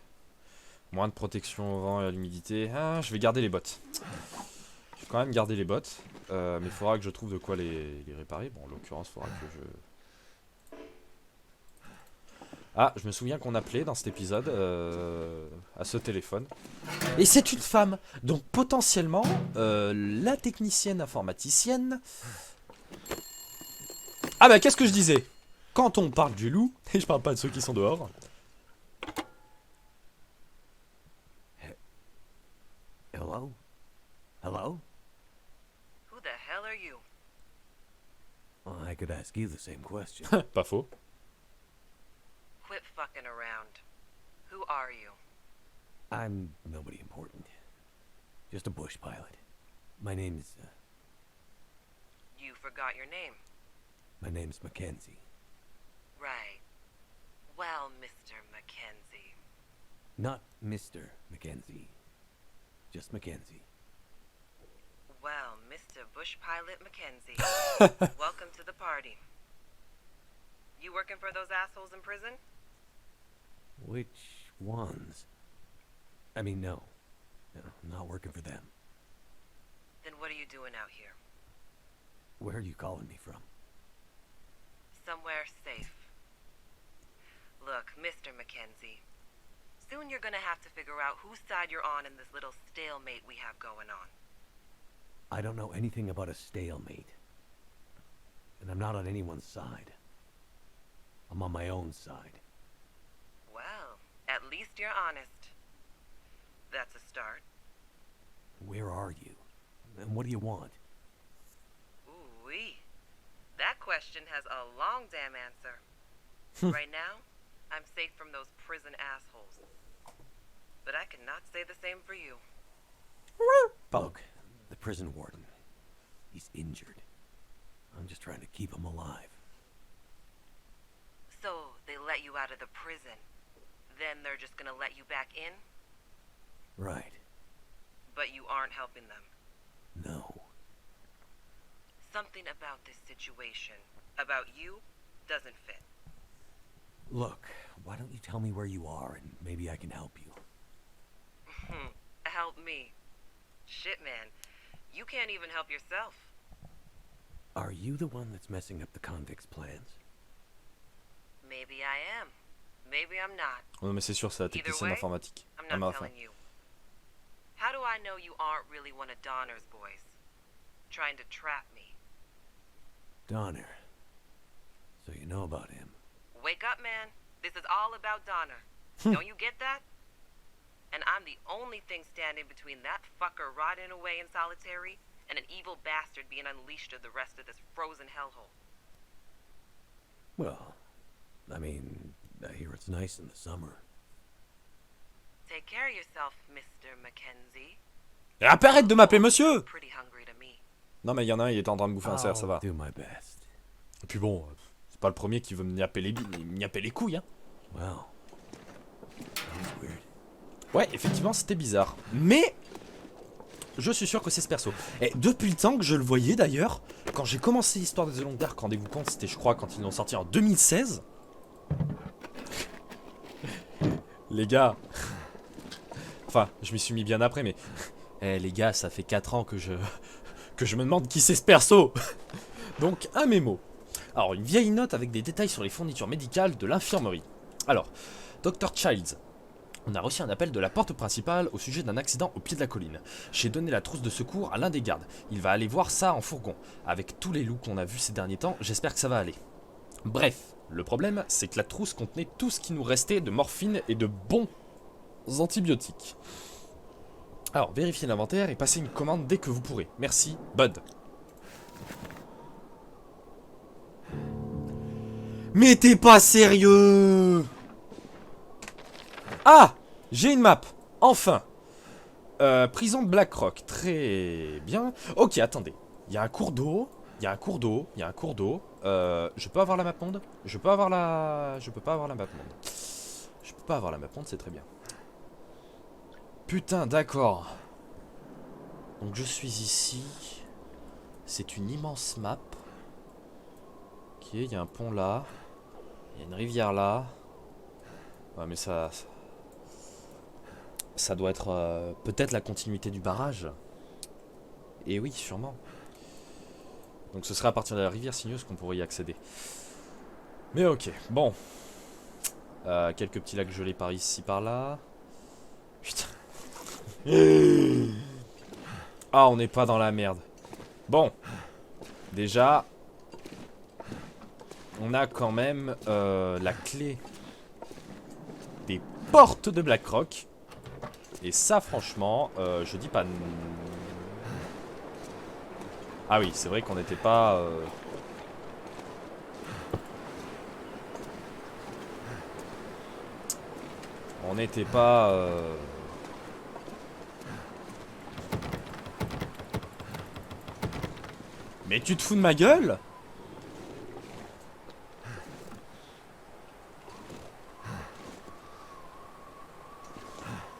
Moins de protection au vent et à l'humidité. Ah, je vais garder les bottes. Je vais quand même garder les bottes. Mais il faudra que je trouve de quoi les réparer. Bon, en l'occurrence, il faudra que je... Ah, je me souviens qu'on appelait dans cet épisode à ce téléphone. Et c'est une femme. Donc potentiellement, la technicienne informaticienne... Ah bah qu'est-ce que je disais? Quand on parle du loup, et je parle pas de ceux qui sont dehors... Hello? Hello? Who the hell are you? Well, I could ask you the same question. Pas faux. Quit fucking around. Who are you? I'm nobody important. Just a bush pilot. My name's You forgot your name. Mackenzie. Right. Well, Mr. Mackenzie. Not Mr. Mackenzie. Just Mackenzie. Well, Mr. Bush Pilot Mackenzie. Welcome to the party. You working for those assholes in prison? Which ones? I mean, no. No, I'm not working for them. Then what are you doing out here? Where are you calling me from? Somewhere safe. Look, Mr. Mackenzie. Soon you're gonna have to figure out whose side you're on in this little stalemate we have going on. I don't know anything about a stalemate. And I'm not on anyone's side. I'm on my own side. Well, at least you're honest. That's a start. Where are you? And what do you want? Ooh-wee. That question has a long damn answer. Right now, I'm safe from those prison assholes. But I cannot say the same for you. Look, the prison warden. He's injured. I'm just trying to keep him alive. So, they let you out of the prison. Then they're just gonna let you back in? Right. But you aren't helping them. No. Something about this situation, about you, doesn't fit. Look, why don't you tell me where you are and maybe I can help you? Help me. Shit, man. You can't even help yourself. Are you the one that's messing up the convicts' plans? Maybe I am. Maybe I'm not. Non mais c'est sûr, c'est la technicienne way, informatique. I'm Ah, not mais enfin. telling you. How do I know you aren't really one of Donner's boys? Trying to trap me. Donner. So you know about him. Wake up, man. This is all about Donner. Don't you get that? And I'm the only thing standing between that fucker rotting away in solitary and an evil bastard being unleashed to the rest of this frozen hellhole. Well, I mean, I hear it's nice in the summer. Take care of yourself, Mr. Mackenzie. Et arrête de m'appeler monsieur! Pretty hungry to me. Non mais il y en a un, il était en train de bouffer un cerf, ça va. I'll do my best. Et puis bon, c'est pas le premier qui veut me niapper les couilles, hein. Well, that was weird. Ouais, effectivement, c'était bizarre. Mais je suis sûr que c'est ce perso. Et depuis le temps que je le voyais d'ailleurs, quand j'ai commencé l'histoire des Long Dark, rendez-vous compte, c'était je crois quand ils l'ont sorti en 2016. Les gars. Enfin, je m'y suis mis bien après, mais. Eh les gars, ça fait 4 ans que je me demande qui c'est ce perso. Donc, un mémo. Alors, une vieille note avec des détails sur les fournitures médicales de l'infirmerie. Alors, Dr. Childs. On a reçu un appel de la porte principale au sujet d'un accident au pied de la colline. J'ai donné la trousse de secours à l'un des gardes. Il va aller voir ça en fourgon. Avec tous les loups qu'on a vus ces derniers temps, j'espère que ça va aller. Bref, le problème, c'est que la trousse contenait tout ce qui nous restait de morphine et de bons antibiotiques. Alors, vérifiez l'inventaire et passez une commande dès que vous pourrez. Merci, Bud. Mais t'es pas sérieux! Ah! J'ai une map! Enfin! Prison de Blackrock. Très bien. Ok, attendez. Il y a un cours d'eau. Il y a un cours d'eau. Il y a un cours d'eau. Je peux avoir la map monde? Je peux pas avoir la map monde. Je peux pas avoir la map monde, c'est très bien. Putain, d'accord. Donc je suis ici. C'est une immense map. Ok, il y a un pont là. Il y a une rivière là. Ouais, mais ça doit être peut-être la continuité du barrage. Et oui, sûrement. Donc ce serait à partir de la rivière Signeuse qu'on pourrait y accéder. Mais ok, bon. Quelques petits lacs gelés par ici, par là. Putain. Ah, on n'est pas dans la merde. Bon. Déjà, on a quand même la clé des portes de Blackrock. Et ça, franchement, je dis pas... Ah oui, c'est vrai qu'on n'était pas... On n'était pas... Mais tu te fous de ma gueule?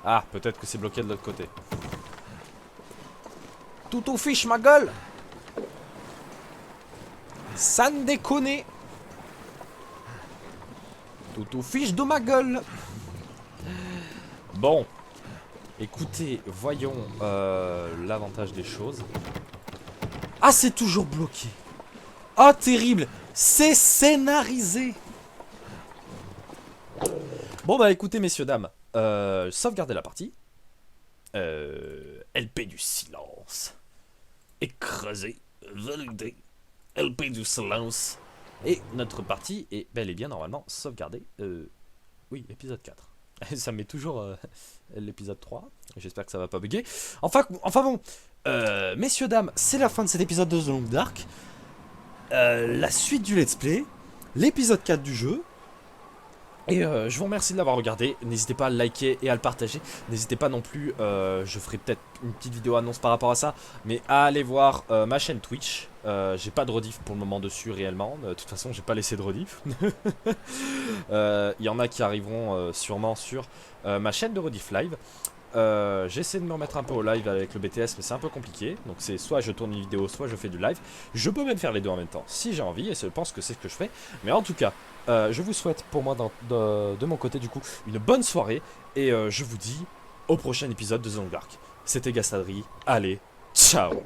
Ah, peut-être que c'est bloqué de l'autre côté. Tout au fiche ma gueule! Ça ne déconne! Tout au fiche de ma gueule! Bon. Écoutez, voyons l'avantage des choses. Ah, c'est toujours bloqué. Ah, terrible. C'est scénarisé. Bon, bah écoutez, messieurs, dames. Sauvegardez la partie. LP du silence. Écrasé. Validé. LP du silence. Et notre partie est bel et bien normalement sauvegardée. Oui, épisode 4. Ça met toujours l'épisode 3. J'espère que ça va pas bugger. Enfin bon. Messieurs, dames, c'est la fin de cet épisode de The Long Dark. La suite du let's play. L'épisode 4 du jeu. Et je vous remercie de l'avoir regardé. N'hésitez pas à le liker et à le partager. N'hésitez pas non plus, je ferai peut-être une petite vidéo annonce par rapport à ça, mais à aller voir ma chaîne Twitch. J'ai pas de rediff pour le moment dessus réellement. De toute façon, j'ai pas laissé de rediff. Il y en a qui arriveront sûrement sur ma chaîne de rediff live. J'essaie de me remettre un peu au live avec le BTS, mais c'est un peu compliqué. Donc c'est soit je tourne une vidéo, soit je fais du live. Je peux même faire les deux en même temps si j'ai envie, et je pense que c'est ce que je fais. Mais en tout cas, je vous souhaite pour moi de mon côté du coup une bonne soirée. Et je vous dis au prochain épisode de The Long Dark. C'était Gastadri, allez, ciao!